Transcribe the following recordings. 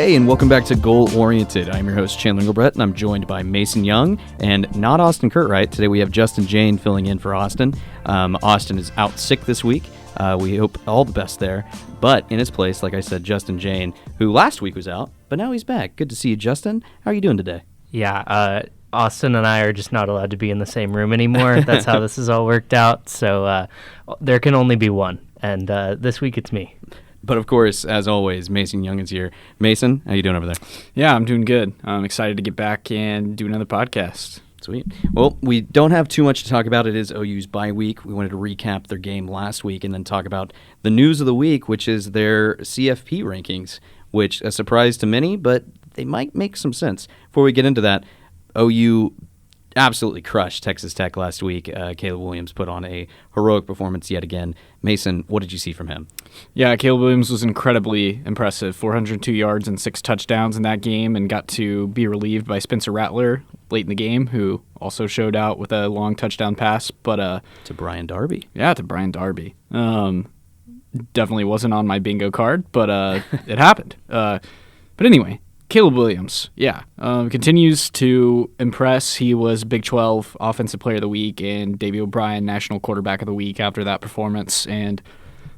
Hey, and welcome back to Goal Oriented. I'm your host, Chandler Engelbrecht, and I'm joined by Mason Young and not Austin Curtright. Today we have Justin Jayne filling in for Austin. Austin is out sick this week. We hope all the best there. But in his place, like I said, Justin Jayne, who last week was out, but now he's back. Good to see you, Justin. How are you doing today? Yeah, Austin and I are just not allowed to be in the same room anymore. That's how this has all worked out. So there can only be one. And this week it's me. But of course, as always, Mason Young is here. Mason, how you doing over there? Yeah, I'm doing good. I'm excited to get back and do another podcast. Sweet. Well, we don't have too much to talk about. It is OU's bye week. We wanted to recap their game last week and then talk about the news of the week, which is their Cfp Rankings, which a surprise to many, but they might make some sense. Before we get into that, OU absolutely crushed Texas Tech last week. Caleb Williams put on a heroic performance yet again. Mason, what did you see from him? Yeah, Caleb Williams was incredibly impressive. 402 yards and 6 touchdowns in that game, and got to be relieved by Spencer Rattler late in the game, who also showed out with a long touchdown pass. But to Brian Darby. Yeah, to Brian Darby. Definitely wasn't on my bingo card, but it happened. But anyway, Caleb Williams, continues to impress. He was Big 12 Offensive Player of the Week and Davey O'Brien National Quarterback of the Week after that performance. And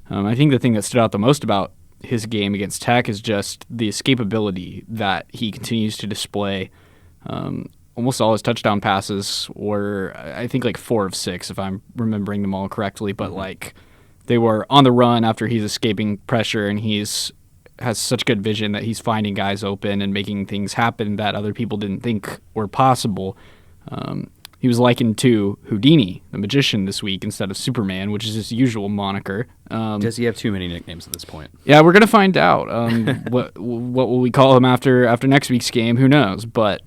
I think the thing that stood out the most about his game against Tech is just the escapability that he continues to display. Almost all his touchdown passes were, I think, like 4 of 6, if I'm remembering them all correctly. But like, they were on the run after he's escaping pressure, and has such good vision that he's finding guys open and making things happen that other people didn't think were possible. He was likened to Houdini, the magician, this week instead of Superman, which is his usual moniker. Does he have too many nicknames at this point? Yeah, we're gonna find out. What will we call him after next week's game? Who knows? But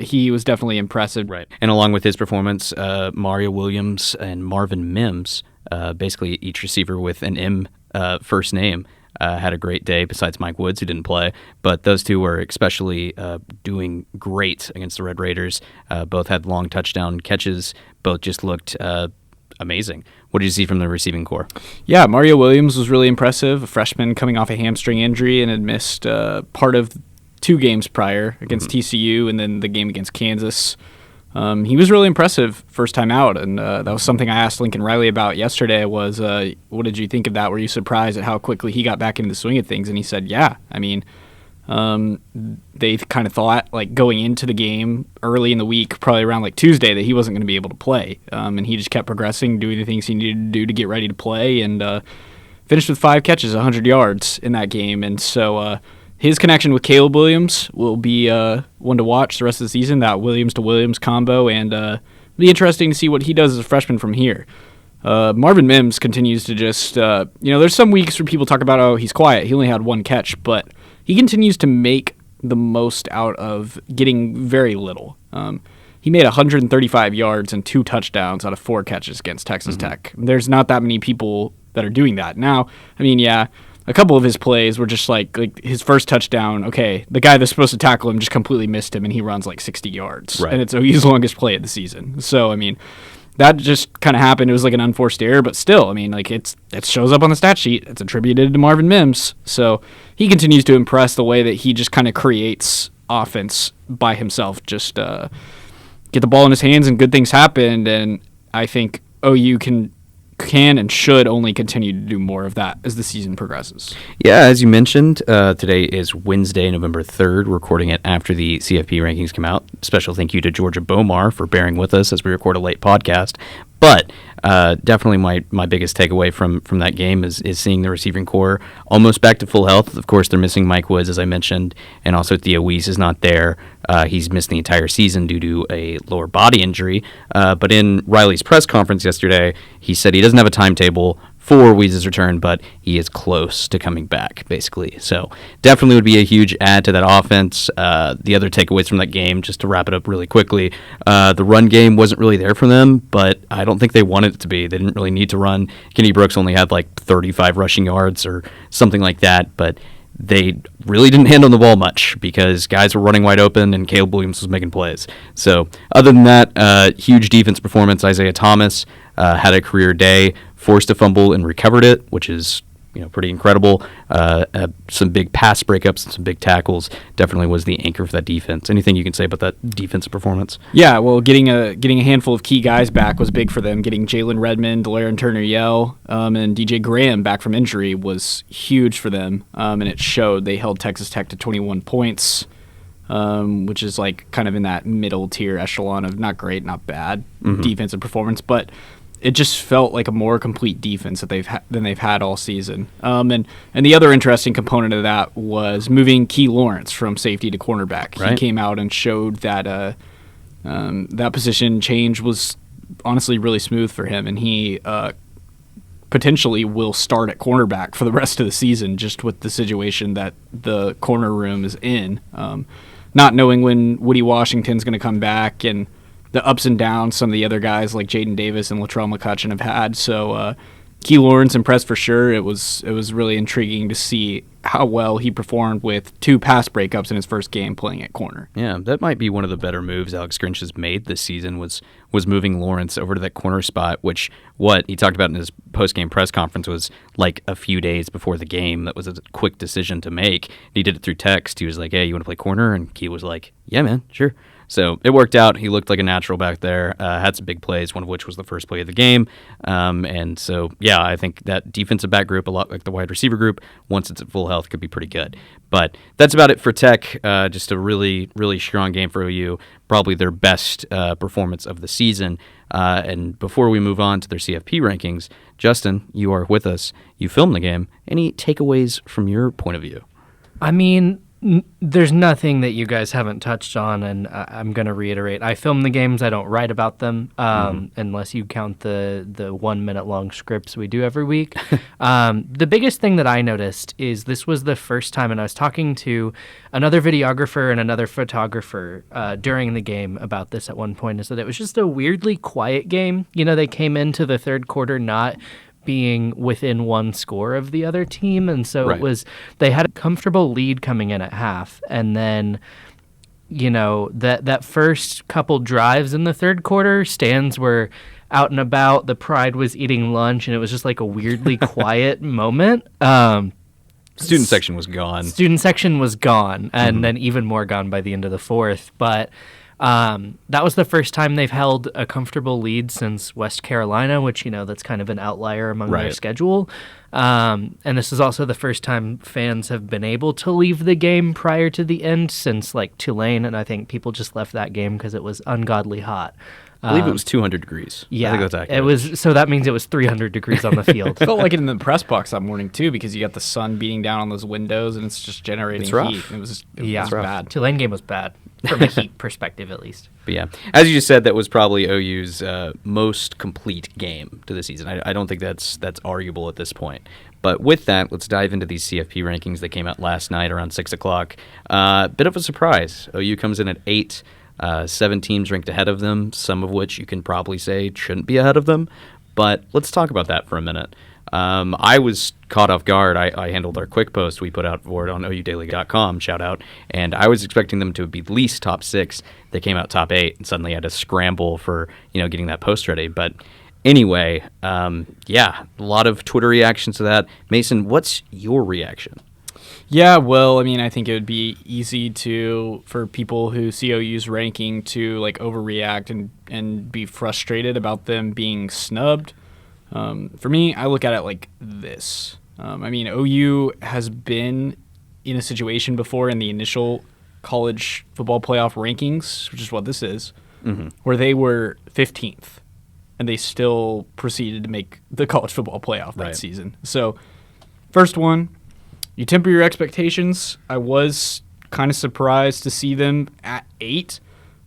he was definitely impressive. Right. And along with his performance, Mario Williams and Marvin Mims, basically each receiver with an M first name, had a great day, besides Mike Woods, who didn't play. But those two were especially doing great against the Red Raiders. Both had long touchdown catches. Both just looked amazing. What did you see from the receiving corps? Yeah, Mario Williams was really impressive, a freshman coming off a hamstring injury and had missed part of 2 games prior against TCU and then the game against Kansas. He was really impressive first time out, and that was something I asked Lincoln Riley about yesterday was, what did you think of that? Were you surprised at how quickly he got back into the swing of things? And he said, yeah. I mean, they kind of thought, like, going into the game early in the week, probably around, like, Tuesday, that he wasn't going to be able to play. And he just kept progressing, doing the things he needed to do to get ready to play, and finished with 5 catches, 100 yards in that game. And so his connection with Caleb Williams will be one to watch the rest of the season, that Williams to Williams combo, and it'll be interesting to see what he does as a freshman from here. Marvin Mims continues to just, there's some weeks where people talk about, oh, he's quiet. He only had 1 catch, but he continues to make the most out of getting very little. He made 135 yards and 2 touchdowns out of 4 catches against Texas Tech. There's not that many people that are doing that. Now, I mean, yeah, a couple of his plays were just like his first touchdown, okay, the guy that's supposed to tackle him just completely missed him, and he runs like 60 yards. Right. And it's OU's longest play of the season. So, I mean, that just kind of happened. It was like an unforced error, but still, I mean, like it shows up on the stat sheet. It's attributed to Marvin Mims. So he continues to impress the way that he just kind of creates offense by himself. Just get the ball in his hands and good things happen. And I think OU can and should only continue to do more of that as the season progresses. Yeah, as you mentioned, today is Wednesday, November 3rd. We're recording it after the CFP rankings come out. Special thank you to Georgia Bomar for bearing with us as we record a late podcast. But definitely my biggest takeaway from that game is seeing the receiving core almost back to full health. Of course, they're missing Mike Woods, as I mentioned, and also Theo Weiss is not there. He's missed the entire season due to a lower body injury. But in Riley's press conference yesterday, he said he doesn't have a timetable for Weiss's return, but he is close to coming back, basically. So definitely would be a huge add to that offense. The other takeaways from that game, just to wrap it up really quickly, the run game wasn't really there for them, but I don't think they wanted it to be. They didn't really need to run. Kenny Brooks only had like 35 rushing yards or something like that, but they really didn't handle the ball much because guys were running wide open and Caleb Williams was making plays. So other than that, huge defense performance. Isaiah Thomas had a career day, forced a fumble and recovered it, which is pretty incredible. Some big pass breakups and some big tackles. Definitely was the anchor for that defense. Anything you can say about that defensive performance? Yeah, well, getting a handful of key guys back was big for them. Getting Jalen Redmond, Delaren Turner-Yell, and DJ Graham back from injury was huge for them, and it showed. They held Texas Tech to 21 points, which is like kind of in that middle tier echelon of not great, not bad defensive performance, but it just felt like a more complete defense that than they've had all season. And the other interesting component of that was moving Key Lawrence from safety to cornerback. Right. He came out and showed that that position change was honestly really smooth for him, and he potentially will start at cornerback for the rest of the season, just with the situation that the corner room is in. Not knowing when Woody Washington's going to come back and the ups and downs some of the other guys like Jaden Davis and Latrell McCutcheon have had. So Key Lawrence impressed for sure. It was really intriguing to see how well he performed with 2 pass breakups in his first game playing at corner. Yeah, that might be one of the better moves Alex Grinch has made this season was moving Lawrence over to that corner spot, which what he talked about in his post-game press conference was like a few days before the game. That was a quick decision to make. He did it through text. He was like, hey, you want to play corner? And Key was like, yeah, man, sure. So it worked out. He looked like a natural back there, had some big plays, one of which was the first play of the game. And so, yeah, I think that defensive back group, a lot like the wide receiver group, once it's at full health, could be pretty good. But that's about it for Tech. Just a really, really strong game for OU, probably their best performance of the season. And before we move on to their CFP rankings, Justin, you are with us. You filmed the game. Any takeaways from your point of view? I mean, there's nothing that you guys haven't touched on, and I'm going to reiterate. I film the games. I don't write about them, unless you count the 1 minute long scripts we do every week. The biggest thing that I noticed is this was the first time, and I was talking to another videographer and another photographer during the game about this at one point, is that it was just a weirdly quiet game. They came into the third quarter not being within 1 score of the other team, and so Right. they had a comfortable lead coming in at half, and then that first couple drives in the third quarter, stands were out and about, the Pride was eating lunch, and it was just like a weirdly quiet moment. Student section was gone. Student section was gone, and then even more gone by the end of the fourth, but that was the first time they've held a comfortable lead since West Carolina, which, that's kind of an outlier among their Right. schedule. And this is also the first time fans have been able to leave the game prior to the end since, like, Tulane, and I think people just left that game because it was ungodly hot. I believe it was 200 degrees. Yeah, I think that's accurate. it was. So that means it was 300 degrees on the field. Felt like it in the press box that morning too, because you got the sun beating down on those windows and it's just generating It's rough. heat. It was Yeah, bad. Tulane game was bad from a heat perspective, at least. But yeah, as you just said, that was probably OU's most complete game to the season. I don't think that's arguable at this point. But with that, let's dive into these CFP rankings that came out last night around 6 o'clock. Bit of a surprise. OU comes in at 8. 7 teams ranked ahead of them, some of which you can probably say shouldn't be ahead of them. But let's talk about that for a minute. I was caught off guard. I handled our quick post we put out for it on OUdaily.com, shout out, and I was expecting them to be at least top 6. They came out top 8 and suddenly had to scramble for getting that post ready. But anyway, yeah, a lot of Twitter reactions to that. Mason, what's your reaction? Yeah, well, I mean, I think it would be easy for people who see OU's ranking to like overreact and be frustrated about them being snubbed. For me, I look at it like this. I mean, OU has been in a situation before in the initial college football playoff rankings, which is what this is, where they were 15th, and they still proceeded to make the college football playoff that season. So, first one. You temper your expectations. I was kind of surprised to see them at 8.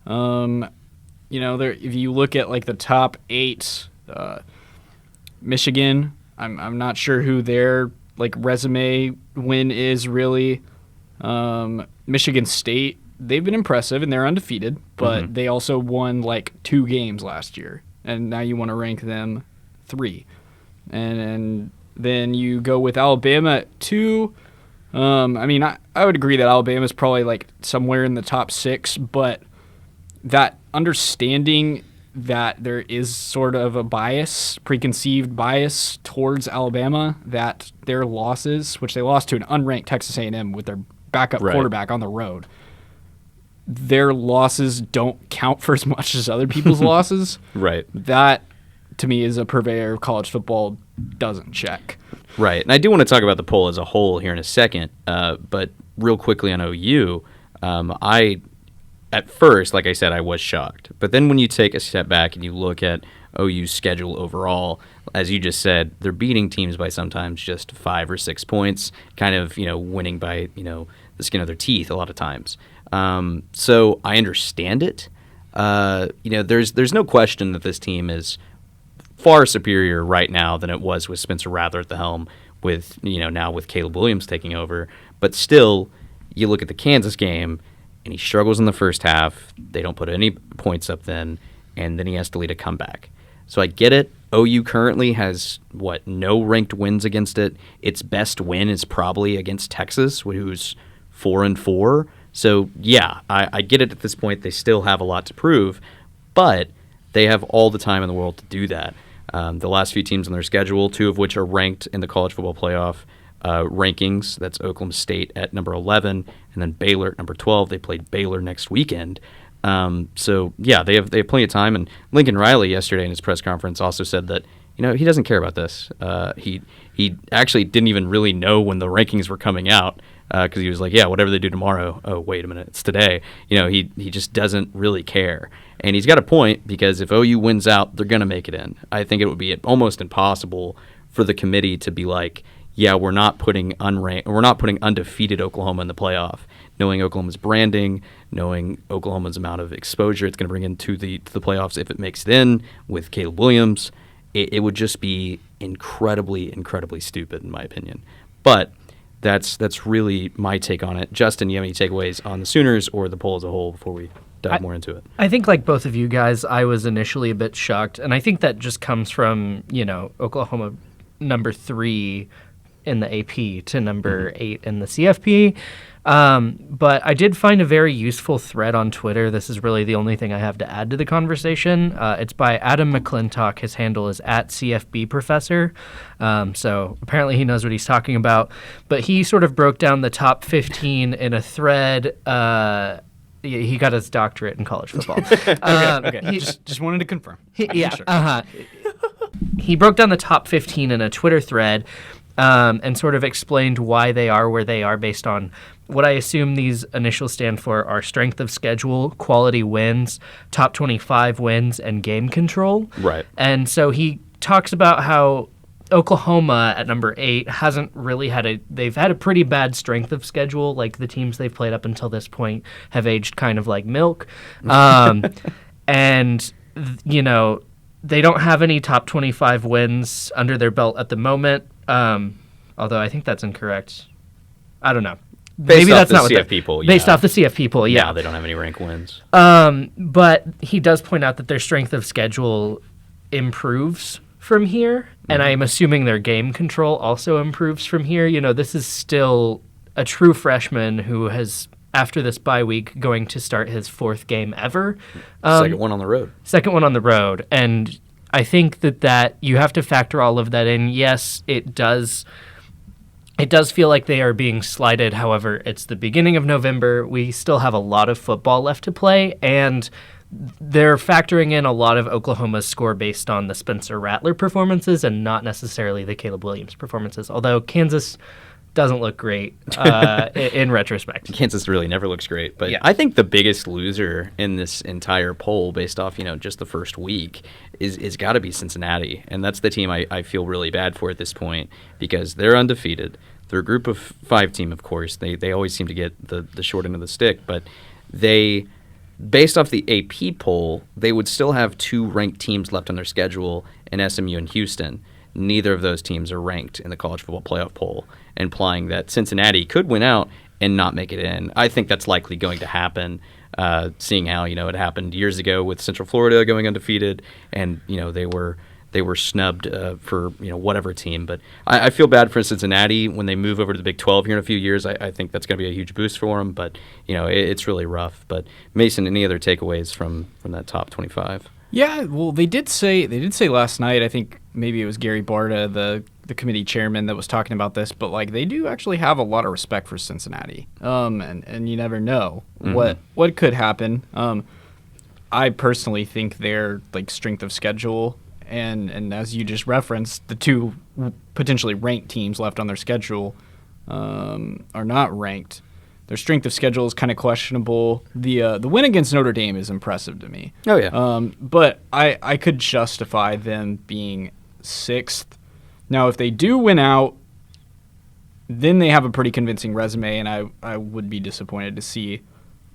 If you look at like the top 8, Michigan, I'm not sure who their like resume win is really. Michigan State, they've been impressive and they're undefeated, but they also won like 2 games last year, and now you want to rank them 3, and then you go with Alabama at 2. I mean, I would agree that Alabama's probably like somewhere in the top 6, but that understanding that there is sort of a preconceived bias towards Alabama, that their losses, which they lost to an unranked Texas A&M with their backup quarterback on the road, their losses don't count for as much as other people's losses. Right. That, to me, is a purveyor of college football doesn't check. Right. And I do want to talk about the poll as a whole here in a second, but real quickly on OU, at first, like I said, I was shocked. But then when you take a step back and you look at OU's schedule overall, as you just said, they're beating teams by sometimes just 5 or 6 points, kind of, winning by, the skin of their teeth a lot of times. So I understand it. There's no question that this team is far superior right now than it was with Spencer Rattler at the helm, with, now with Caleb Williams taking over. But still, you look at the Kansas game, and he struggles in the first half. They don't put any points up then, and then he has to lead a comeback. So I get it. OU currently has, no ranked wins against it. Its best win is probably against Texas, who's 4-4. So, yeah, I get it at this point. They still have a lot to prove, but they have all the time in the world to do that. The last few teams on their schedule, 2 of which are ranked in the college football playoff rankings. That's Oklahoma State at number 11, and then Baylor at number 12. They played Baylor next weekend. So yeah, they have plenty of time. And Lincoln Riley yesterday in his press conference also said that he doesn't care about this. He actually didn't even really know when the rankings were coming out, because he was like, yeah, whatever they do tomorrow. Oh, wait a minute, it's today. He just doesn't really care. And he's got a point, because if OU wins out, they're going to make it in. I think it would be almost impossible for the committee to be like, yeah, we're not putting undefeated Oklahoma in the playoff, knowing Oklahoma's branding, knowing Oklahoma's amount of exposure it's going to bring into the playoffs if it makes it in with Caleb Williams. It would just be incredibly, incredibly stupid, in my opinion. But that's really my take on it. Justin, you have any takeaways on the Sooners or the poll as a whole before we dive more into it? I think, like both of you guys, I was initially a bit shocked, and I think that just comes from, Oklahoma number 3 in the AP to number 8 in the CFP. But I did find a very useful thread on Twitter. This is really the only thing I have to add to the conversation. It's by Adam McClintock. His handle is @CFBProfessor. So apparently he knows what he's talking about. But he sort of broke down the top 15 in a thread. He got his doctorate in college football. Okay. Just wanted to confirm. Sure. He broke down the top 15 in a Twitter thread, and sort of explained why they are where they are based on what I assume these initials stand for are strength of schedule, quality wins, top 25 wins, and game control. Right. And so he talks about how Oklahoma at number 8 hasn't really they've had a pretty bad strength of schedule. Like, the teams they've played up until this point have aged kind of like milk. And, they don't have any top 25 wins under their belt at the moment. Although I think that's incorrect. I don't know. Maybe that's not what CFP poll. Based off the CFP poll, yeah. Yeah, they don't have any rank wins. But he does point out that their strength of schedule improves from here, and I'm assuming their game control also improves from here. This is still a true freshman who has, after this bye week, going to start his 4th game ever. Second one on the road. And I think that you have to factor all of that in. Yes, it does feel like they are being slighted. However, it's the beginning of November. We still have a lot of football left to play, and they're factoring in a lot of Oklahoma's score based on the Spencer Rattler performances and not necessarily the Caleb Williams performances, although Kansas doesn't look great in retrospect. Kansas really never looks great. But yeah. I think the biggest loser in this entire poll, based off just the first week, is got to be Cincinnati. And that's the team I feel really bad for at this point, because they're undefeated. They're a group of 5 team, of course. They always seem to get the short end of the stick. But based off the AP poll, they would still have 2 ranked teams left on their schedule in SMU and Houston. Neither of those teams are ranked in the college football playoff poll, implying that Cincinnati could win out and not make it in. I think that's likely going to happen, seeing how it happened years ago with Central Florida going undefeated, and they were snubbed for whatever team. But I feel bad for Cincinnati when they move over to the Big 12 here in a few years. I think that's going to be a huge boost for them. But it's really rough. But Mason, any other takeaways from that top 25? Yeah, well, they did say last night. I think maybe it was Gary Barta, the committee chairman, that was talking about this. But like, they do actually have a lot of respect for Cincinnati. And you never know what could happen. I personally think their like strength of schedule and as you just referenced, the two potentially ranked teams left on their schedule are not ranked. Their strength of schedule is kind of questionable. The win against Notre Dame is impressive to me. Oh, yeah. But I could justify them being 6th. Now, if they do win out, then they have a pretty convincing resume, and I would be disappointed to see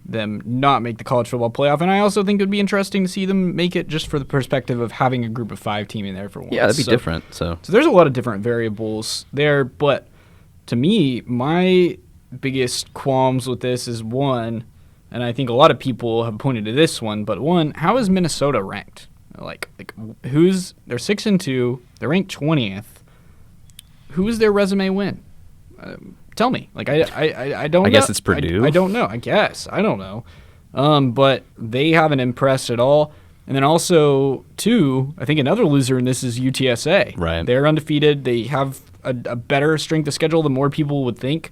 them not make the college football playoff. And I also think it would be interesting to see them make it just for the perspective of having a group of 5 team in there for once. Yeah, that'd be different. So there's a lot of different variables there. But to me, my biggest qualms with this is one, and I think a lot of people have pointed to this one, but one, how is Minnesota ranked? Like they're 6-2, they're ranked 20th. Who is their resume win? Tell me. Like I don't. I guess it's Purdue. I don't know. I guess I don't know. But they haven't impressed at all. And then also, too, I think another loser in this is UTSA. Right. They're undefeated. They have a better strength of schedule than more people would think.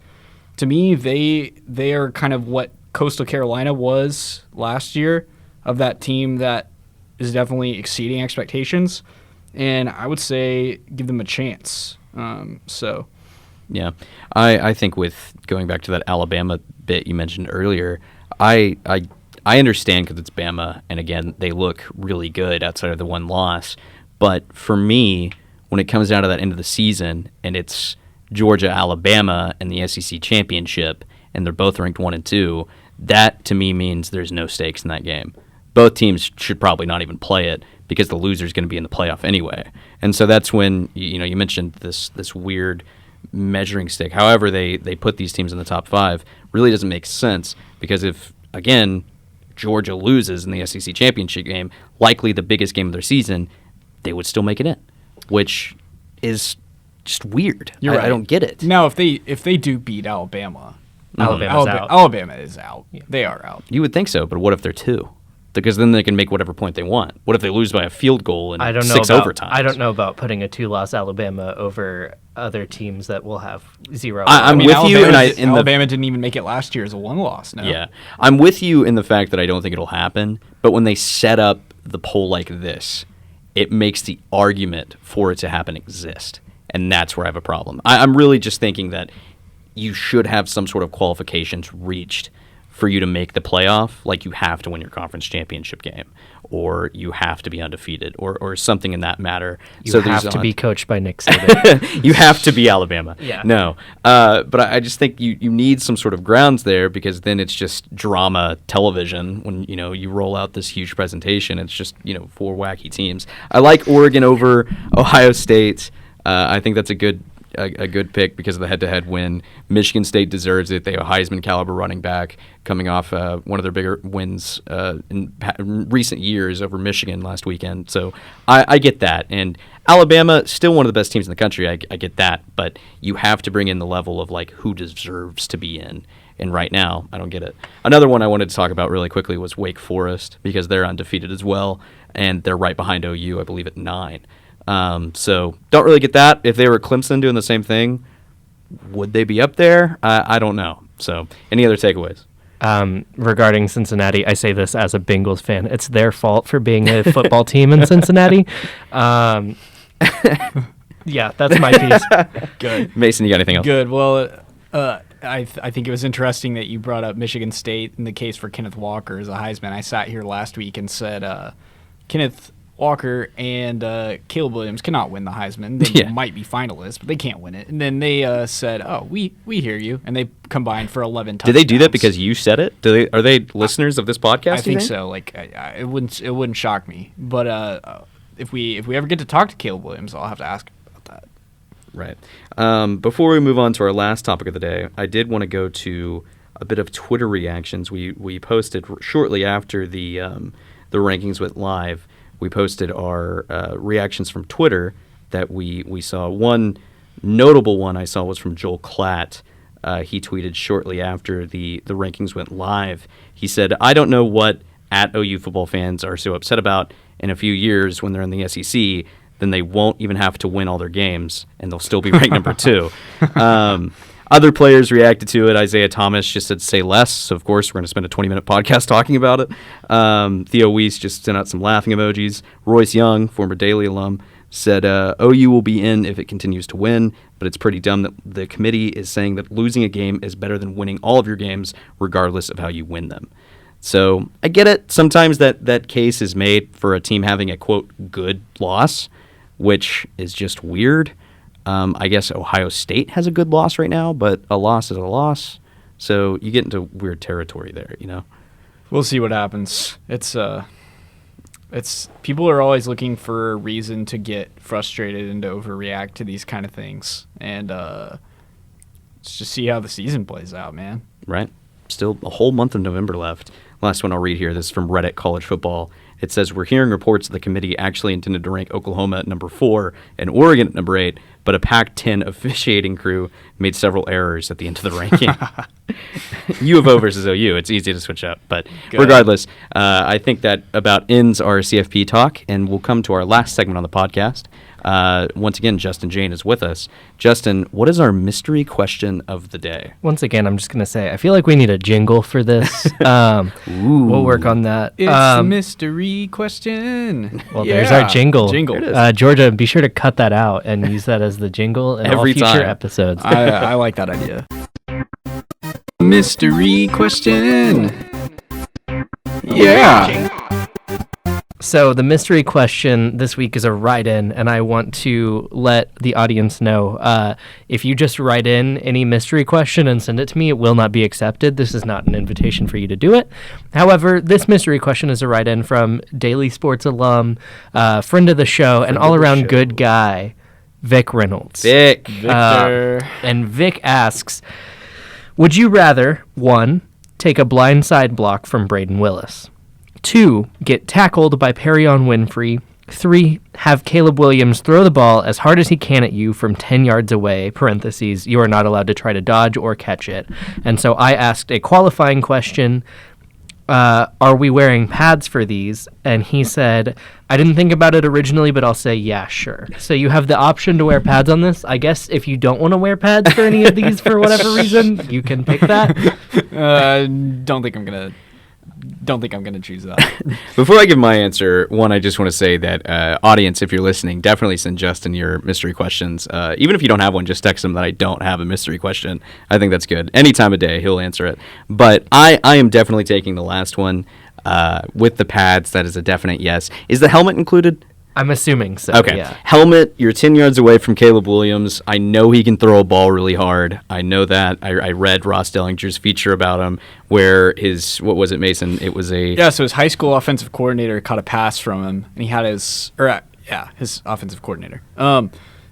To me, they are kind of what Coastal Carolina was last year, of that team that is definitely exceeding expectations. And I would say give them a chance. Yeah, I think with going back to that Alabama bit you mentioned earlier, I understand because it's Bama, and again, they look really good outside of the one loss. But for me, when it comes down to that end of the season, and it's Georgia, Alabama, and the SEC championship, and they're both ranked 1 and 2, that to me means there's no stakes in that game. Both teams should probably not even play it because the loser is going to be in the playoff anyway. And so that's when you mentioned this weird measuring stick. However, they put these teams in the top 5 really doesn't make sense, because if again Georgia loses in the SEC championship game, likely the biggest game of their season, they would still make it in, which is just weird. You're right. I don't get it. Now, if they do beat Alabama, Alabama's out. Alabama is out. Yeah. They are out. You would think so, but what if they're 2? Because then they can make whatever point they want. What if they lose by a field goal in 6 overtimes? I don't know about putting a 2-loss Alabama over other teams that will have 0. I'm with you, and Alabama didn't even make it last year as a 1-loss. No. Yeah, I'm with you in the fact that I don't think it'll happen. But when they set up the poll like this, it makes the argument for it to happen exist, and that's where I have a problem. I'm really just thinking that you should have some sort of qualifications reached for you to make the playoff. Like, you have to win your conference championship game, or you have to be undefeated, or something in that matter. You have to be coached by Nick Saban. You have to be Alabama. Yeah. No. But I just think you need some sort of grounds there, because then it's just drama television when you roll out this huge presentation. It's just 4 wacky teams. I like Oregon over Ohio State. I think that's a good pick because of the head-to-head win. Michigan State deserves it. They have a Heisman caliber running back coming off one of their bigger wins in recent years over Michigan last weekend. So I get that. And Alabama, still one of the best teams in the country. I get that. But you have to bring in the level of like who deserves to be in. And right now, I don't get it. Another one I wanted to talk about really quickly was Wake Forest, because they're undefeated as well, and they're right behind OU, I believe, at 9. So don't really get that. If they were Clemson doing the same thing, would they be up there? I don't know. So any other takeaways? Regarding Cincinnati, I say this as a Bengals fan. It's their fault for being a football team in Cincinnati. Yeah, that's my piece. Good. Mason, you got anything else? Good. Well, I think it was interesting that you brought up Michigan State in the case for Kenneth Walker as a Heisman. I sat here last week and said Kenneth Walker and Caleb Williams cannot win the Heisman. They might be finalists, but they can't win it. And then they said, "Oh, we hear you," and they combined for 11 touchdowns. Did they do that because you said it? Are they listeners of this podcast? I think so. Like, it wouldn't shock me. But if we ever get to talk to Caleb Williams, I'll have to ask about that. Right. Before we move on to our last topic of the day, I did want to go to a bit of Twitter reactions. We posted shortly after the rankings went live. We posted our reactions from Twitter that we saw. One notable one I saw was from Joel Klatt. He tweeted shortly after the rankings went live. He said, "I don't know what at OU football fans are so upset about in a few years when they're in the SEC, then they won't even have to win all their games, and they'll still be ranked number 2. Other players reacted to it. Isaiah Thomas just said, say less. So, of course, we're going to spend a 20-minute podcast talking about it. Theo Weiss just sent out some laughing emojis. Royce Young, former Daily alum, said OU will be in if it continues to win, but it's pretty dumb that the committee is saying that losing a game is better than winning all of your games, regardless of how you win them. So I get it. Sometimes that case is made for a team having a, quote, good loss, which is just weird. I guess Ohio State has a good loss right now, but a loss is a loss. So you get into weird territory there, you know? We'll see what happens. It's people are always looking for a reason to get frustrated and to overreact to these kind of things. And let's just see how the season plays out, man. Right. Still a whole month of November left. Last one I'll read here. This is from Reddit College Football. It says, we're hearing reports that the committee actually intended to rank Oklahoma at number 4 and Oregon at number 8, but a Pac-10 officiating crew made several errors at the end of the ranking. U of O versus OU. It's easy to switch up. But regardless, I think that about ends our CFP talk, and we'll come to our last segment on the podcast. Once again, Justin Jayne is with us. Justin, what is our mystery question of the day? Once again, I'm just going to say, I feel like we need a jingle for this. We'll work on that. It's a mystery question. Well, there's our jingle. Jingle. Georgia, be sure to cut that out and use that as the jingle in Every all future time. episodes. I like that idea. Mystery question. Yeah. So the mystery question this week is a write-in, and I want to let the audience know, if you just write in any mystery question and send it to me, it will not be accepted. This is not an invitation for you to do it. However, this mystery question is a write-in from Daily Sports alum, friend of the show, and all-around good guy, Vic Reynolds. Victor. And Vic asks, would you rather, 1, take a blindside block from Braden Willis, 2, get tackled by Perion Winfrey, 3, have Caleb Williams throw the ball as hard as he can at you from 10 yards away, parentheses, you are not allowed to try to dodge or catch it. And so I asked a qualifying question, are we wearing pads for these? And he said, I didn't think about it originally, but I'll say, yeah, sure. So you have the option to wear pads on this. I guess if you don't want to wear pads for any of these for whatever reason, you can pick that. Don't think I'm gonna choose that. Before I give my answer, one, I just want to say that audience, if you're listening, definitely send Justin your mystery questions. Even if you don't have one, just text him that I don't have a mystery question. I think that's good. Any time of day, he'll answer it. But I am definitely taking the last one with the pads. That is a definite yes. Is the helmet included? I'm assuming so. Okay. Yeah. Helmet, you're 10 yards away from Caleb Williams. I know he can throw a ball really hard. I know that. I read Ross Dellinger's feature about him where what was it, Mason? It was so his high school offensive coordinator caught a pass from him, and he had his offensive coordinator.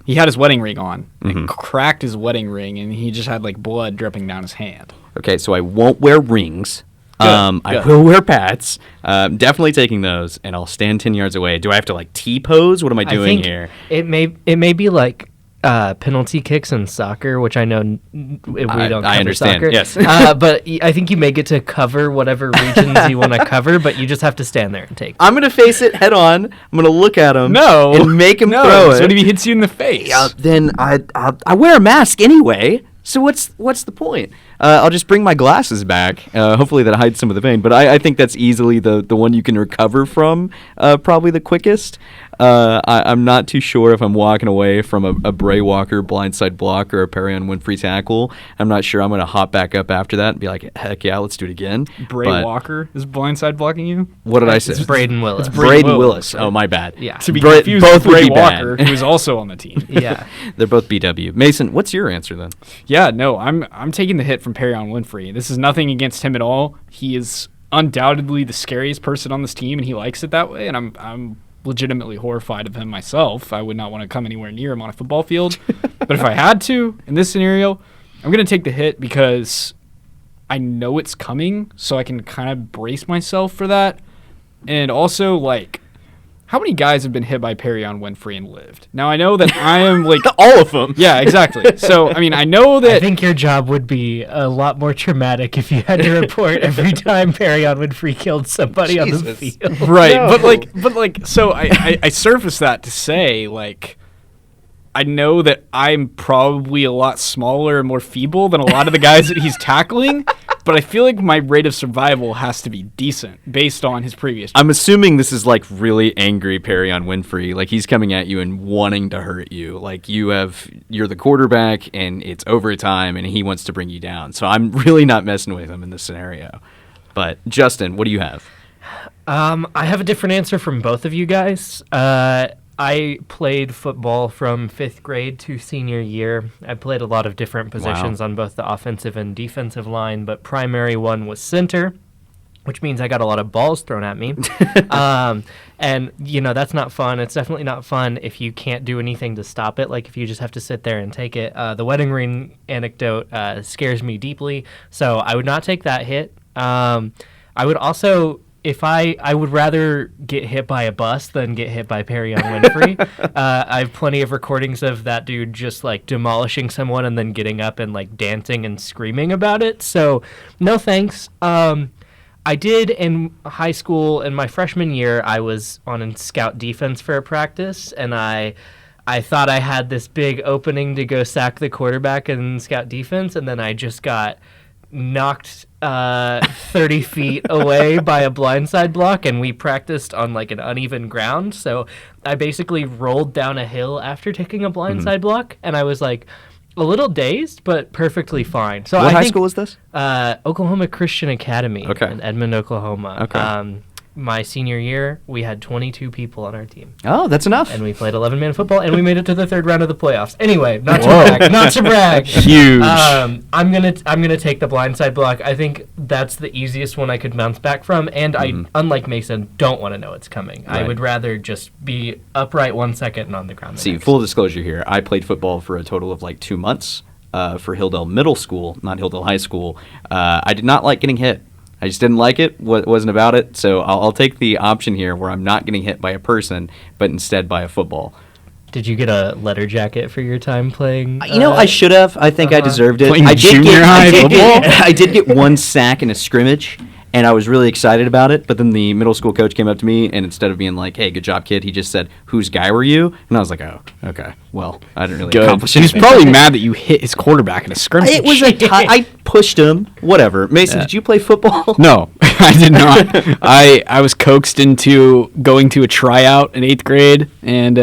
He had his wedding ring on, and cracked his wedding ring, and he just had like blood dripping down his hand. Okay, so I won't wear rings. Good. I will wear pads. Definitely taking those, and I'll stand 10 yards away. Do I have to like T-pose? What am I doing here? It may be like penalty kicks in soccer, which I know we don't cover understand, soccer. yes. But I think you may get to cover whatever regions you want to cover, but you just have to stand there and take. I'm going to face it head on. I'm going to look at him and make him throw it. So what if he hits you in the face? Then I wear a mask anyway. So what's the point? I'll just bring my glasses back. Hopefully that hides some of the pain. But I think that's easily the one you can recover from, probably the quickest. I'm not too sure if I'm walking away from a Bray Walker blindside block or a Perion Winfrey tackle. I'm not sure I'm going to hop back up after that and be like, heck yeah, let's do it again. Bray Walker is blindside blocking you? What did I say? It's Braden Willis. Braden Willis. Oh, my bad. Yeah. To be confused both with Bray would be Walker, bad. who is also on the team. Yeah. They're both BW. Mason, what's your answer then? Yeah, no, I'm taking the hit from Perion Winfrey. This is nothing against him at all. He is undoubtedly the scariest person on this team, and he likes it that way, and I'm legitimately horrified of him myself. I would not want to come anywhere near him on a football field. But if I had to, in this scenario, I'm going to take the hit because I know it's coming, so I can kind of brace myself for that. And also, like, how many guys have been hit by Perion Winfrey and lived? Now, I know that I am like... All of them. Yeah, exactly. So, I mean, I know that... I think your job would be a lot more traumatic if you had to report every time Perion Winfrey killed somebody on the Jesus. field. Right, No. but like, so I surfaced that to say, like, I know that I'm probably a lot smaller and more feeble than a lot of the guys that he's tackling, but I feel like my rate of survival has to be decent based on his previous. I'm assuming this is like really angry Perion Winfrey. Like he's coming at you and wanting to hurt you. Like you're the quarterback and it's overtime and he wants to bring you down. So I'm really not messing with him in this scenario. But Justin, what do you have? I have a different answer from both of you guys. I played football from 5th grade to senior year. I played a lot of different positions on both the offensive and defensive line, but primary one was center, which means I got a lot of balls thrown at me. And, that's not fun. It's definitely not fun if you can't do anything to stop it, like if you just have to sit there and take it. The wedding ring anecdote scares me deeply, so I would not take that hit. I would also... I would rather get hit by a bus than get hit by Perion Winfrey. I have plenty of recordings of that dude just like demolishing someone and then getting up and like dancing and screaming about it. So no thanks. I did in high school in my freshman year, I was on scout defense for a practice and I thought I had this big opening to go sack the quarterback in scout defense, and then I just got knocked 30 feet away by a blindside block, and we practiced on like an uneven ground. So I basically rolled down a hill after taking a blindside block, and I was like a little dazed, but perfectly fine. So What high school was this? Oklahoma Christian Academy Okay. in Edmond, Oklahoma. Okay. My senior year, we had 22 people on our team. Oh, that's enough. And we played 11-man football, and we made it to the 3rd round of the playoffs. Anyway, not to brag. Huge. I'm gonna take the blindside block. I think that's the easiest one I could bounce back from, and I, unlike Mason, don't want to know it's coming. Right. I would rather just be upright 1 second and on the ground. See, full disclosure here, I played football for a total of like 2 months for Hilldale Middle School, not Hilldale High School. I did not like getting hit. I just didn't like it, wasn't about it, so I'll take the option here where I'm not getting hit by a person, but instead by a football. Did you get a letter jacket for your time playing? I should have. I think I deserved it. Playing I junior high football? I did get one sack in a scrimmage, and I was really excited about it, but then the middle school coach came up to me, and instead of being like, hey, good job, kid, he just said, whose guy were you? And I was like, oh, okay, well, I didn't really accomplish He's anything. probably mad that you hit his quarterback in a scrimmage. It was I pushed him, whatever. Mason, did you play football? No, I did not. I was coaxed into going to a tryout in 8th grade and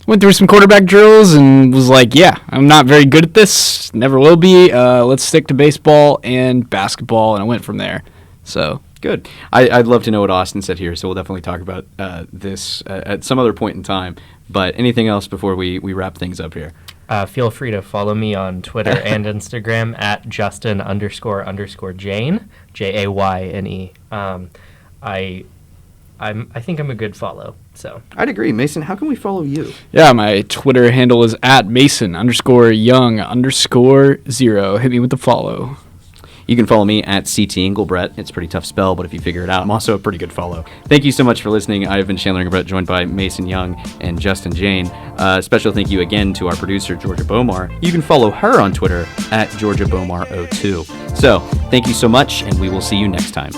went through some quarterback drills and was like, yeah, I'm not very good at this. Never will be. Let's stick to baseball and basketball. And I went from there. So Good. I'd love to know what Austin said here, so we'll definitely talk about this at some other point in time. But anything else before we wrap things up here? Feel free to follow me on Twitter and Instagram at Justin__Jayne, Jayne. I think I'm a good follow. So I'd agree. Mason, how can we follow you? yeah, my Twitter handle is at Mason_Young_0. Hit me with the follow. You can follow me at CT Engelbrecht. It's a pretty tough spell, but if you figure it out, I'm also a pretty good follow. Thank you so much for listening. I've been Chandler Engelbrecht, joined by Mason Young and Justin Jayne. Special thank you again to our producer, Georgia Bomar. You can follow her on Twitter at GeorgiaBomar02. So, thank you so much, and we will see you next time.